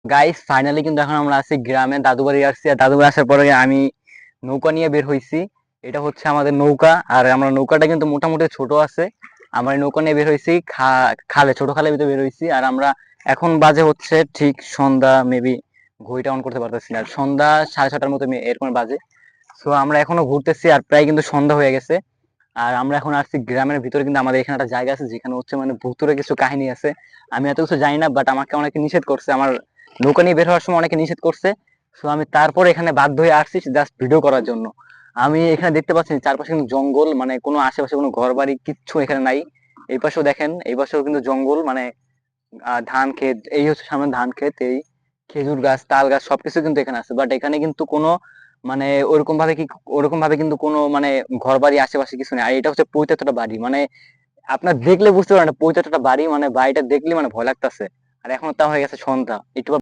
Guys finally কিন্তু এখন আমরা আছি গ্রামে, দাদু বাড়ি আসছি। আর দাদু বাড়ি আসার পরে আমি নৌকা নিয়ে বের হইছি। এটা হচ্ছে আমাদের নৌকা, আর আমরা নৌকাটা কিন্তু মোটামুটি ছোট আছে। আমরা এই নৌকা নিয়ে বের হইছি খালে, ছোট খালের ভিতরে বের হইছি। আর আমরা এখন বাজে হচ্ছে ঠিক সন্ধ্যা, মেবি ঘড়িটা অন করতে পারতেছি না, সন্ধ্যা 6:30টার মতো এরকম বাজে। সো আমরা এখনো ঘুরতেছি আর প্রায় কিন্তু সন্ধ্যা হয়ে গেছে। আর আমরা এখন আসছি গ্রামের ভিতরে, কিন্তু আমাদের এখানে একটা জায়গা আছে যেখানে হচ্ছে মানে ভুতুরে কিছু কাহিনী আছে। আমি এত কিছু জানি না, বাট আমাকে অনেকে নিষেধ করছে, আমার নৌকা নিয়ে বের হওয়ার সময় অনেকে নিষেধ করছে। সো আমি তারপর এখানে বাধ্য হয়ে আসছি জাস্ট ভিডিও করার জন্য। আমি এখানে দেখতে পাচ্ছি চারপাশে কিন্তু জঙ্গল, মানে কোনো আশেপাশে কোনো ঘর বাড়ি কিচ্ছু এখানে নাই। এই পাশেও দেখেন, এই পাশেও কিন্তু জঙ্গল, মানে ধান ক্ষেত, এই হচ্ছে সামনে ধান ক্ষেত, এই খেজুর গাছ, তাল গাছ সবকিছু কিন্তু এখানে আছে। বাট এখানে কিন্তু কোনো মানে ওরকম ভাবে কিন্তু কোনো মানে ঘর বাড়ি আশেপাশে কিছু নেই। আর এটা হচ্ছে পঁয়তাত্তরটা বাড়ি, মানে আপনার দেখলে বুঝতে পারেন পঁয়তাত্তরটা বাড়ি, মানে বাড়িটা দেখলে মানে ভয় লাগতেছে। আর এখন তা হয়ে গেছে সন্ধ্যা, একটু